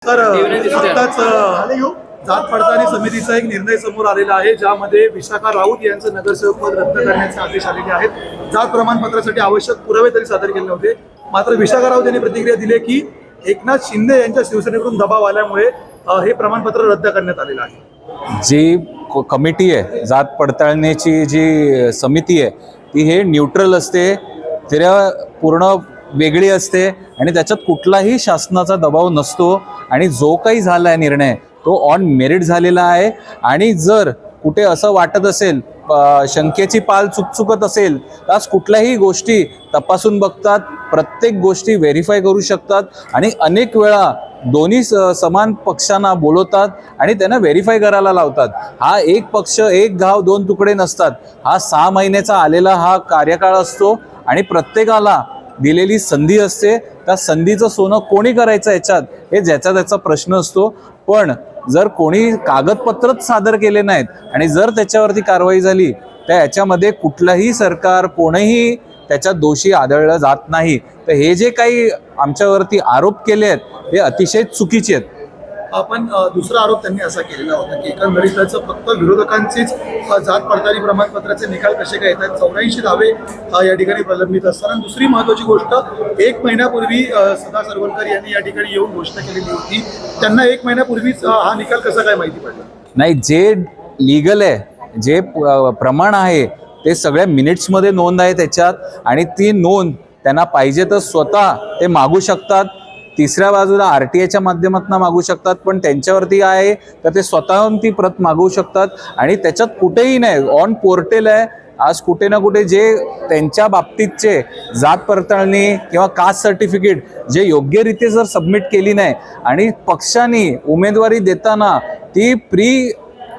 तर आताच जात पडताळणी समितीचा एक निर्णय समोर आलेला आहे, ज्यामध्ये विशाखा राऊत यांचं नगरसेवक पद रद्द करण्याचे आदेश आलेले आहेत। जात प्रमाणपत्रासाठी आवश्यक पुरावे तरी सादर केले होते, मात्र विशाखा राऊत यांनी प्रतिक्रिया दिली की एकनाथ शिंदे यांच्या शिवसेनेकडून दबाव आल्यामुळे हे प्रमाणपत्र रद्द करण्यात आलेलं आहे। जी कमिटी आहे, जात पडताळणीची जी समिती आहे, ती हे न्यूट्रल असते, तिला पूर्ण वेगळी असते आणि त्याच्यात कुठलाही शासनाचा दबाव नसतो आणि जो काही झाला आहे निर्णय तो ऑन मेरिट झालेला आहे। आणि जर कुठे असं वाटत असेल, शंकेची पाल चुकचुकत असेल, तर आज कुठल्याही गोष्टी तपासून बघतात, प्रत्येक गोष्टी व्हेरीफाय करू शकतात आणि अनेक वेळा दोन्ही समान पक्षांना बोलवतात आणि त्यांना व्हेरीफाय करायला लावतात। हा एक पक्ष एक घाव दोन तुकडे नसतात, हा 6 महिन्याचा आलेला हा कार्यकाळ असतो आणि प्रत्येकाला दिलेली संधी असते। त्या संधीचं सोनं कोणी करायचं याच्यात हे ज्याचा त्याचा प्रश्न असतो, पण जर कोणी कागदपत्रच सादर केले नाहीत आणि जर त्याच्यावरती कारवाई झाली तर याच्यामध्ये कुठलंही सरकार कोणीही त्याच्यात दोषी आढळलं जात नाही। तर हे जे काही आमच्यावरती आरोप केले आहेत हे अतिशय चुकीचे आहेत। पण दुसरा आरोप त्यांनी असा केलेला होता की एकंदरीतच फक्त विरोधकांचीच जात पडताळणी प्रमाणपत्राचे निकाल कसे काय येतात, 84 दावे या ठिकाणी प्रलंबित असतात। आणि दुसरी महत्त्वाची गोष्ट, 1 महिन्यापूर्वी सदा सरवणकर यांनी या ठिकाणी येऊन घोषणा केलेली होती, त्यांना 1 महिन्यापूर्वीच हा निकाल कसा काय माहिती पडला? नाही, जे लीगल आहे, जे प्रमाण आहे ते सगळ्या मिनिट्समध्ये नोंद आहे त्याच्यात, आणि ती नोंद त्यांना पाहिजे तर स्वतः ते मागू शकतात, तिसऱ्या बाजूला RTIच्या माध्यमातून मागू शकतात, पण त्यांच्यावरती आहे तर ते स्वतःहून ती प्रत मागवू शकतात आणि त्याच्यात कुठेही नाही, ऑन पोर्टल आहे। आज कुठे ना कुठे जे त्यांच्या बाबतीतचे जात पडताळणी किंवा कास्ट सर्टिफिकेट जे योग्यरीत्या जर सबमिट केली नाही आणि पक्षांनी उमेदवारी देताना ती प्री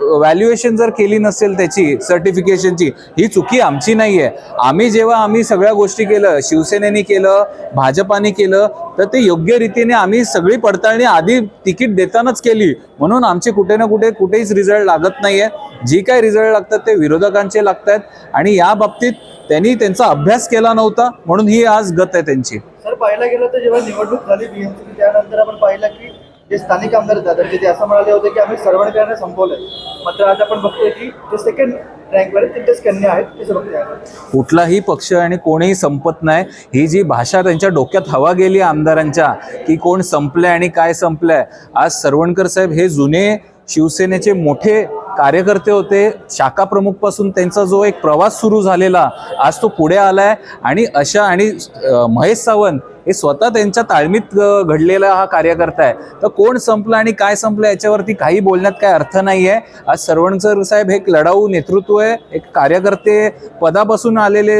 व्हॅल्युएशन जर केली नसेल त्याची सर्टिफिकेशनची, ही चुकी आमची नाही आहे। आम्ही सगळ्या गोष्टी केलं, शिवसेनेने केलं, भाजपाने केलं, तर ते योग्य रीतीने आम्ही सगळी पडताळणी आधी तिकीट देतानाच केली, म्हणून आमचे कुठे ना कुठेच रिझल्ट लागत नाही आहे। जी काही रिझल्ट लागतात ते विरोधकांचे लागतात आणि या बाबतीत त्यांनी त्यांचा अभ्यास केला नव्हता, म्हणून ही आज गत आहे त्यांची। सर, पाहायला गेलं तर जेव्हा निवडणूक झाली BMC, त्यानंतर आपण पाहिलं की जे स्थानिक आमदार दादरचे ते असं म्हणाले होते की आम्ही सरवणकरांना संपवलंय, मात्र आज आपण बघतोय की जे सेकंड रँकवर तिथेच कन्या आहेत ते बघतोय। कुठलाही पक्ष आणि कोणीही संपत नाही, ही जी भाषा त्यांच्या डोक्यात हवा गेली आमदारांच्या की कोण संपलंय आणि काय संपलंय। आज सरवणकर साहेब हे जुने शिवसेनेचे मोठे कार्यकर्ते होते, शाखा प्रमुख पासून त्यांचा जो एक प्रवास सुरू झालेला आज तो पुढे आलाय आणि महेश सावंत हे स्वतः त्यांच्या ताळमीत घडलेला हा कार्यकर्ता आहे। तर कोण संपलं आणि काय संपलं याच्यावरती काही बोलण्यात काय अर्थ नाही आहे। आज सरवणकर साहेब हे एक लढाऊ नेतृत्व आहे, एक कार्यकर्ते पदापासून आलेले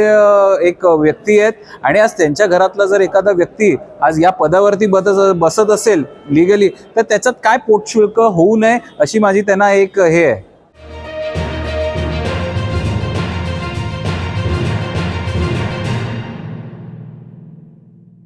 एक व्यक्ती आहेत आणि आज त्यांच्या घरातला जर एखादा व्यक्ती आज या पदावरती बसत असेल लिगली, तर त्याच्यात काय पोटशुल्क होऊ नये अशी माझी त्यांना एक हे आहे।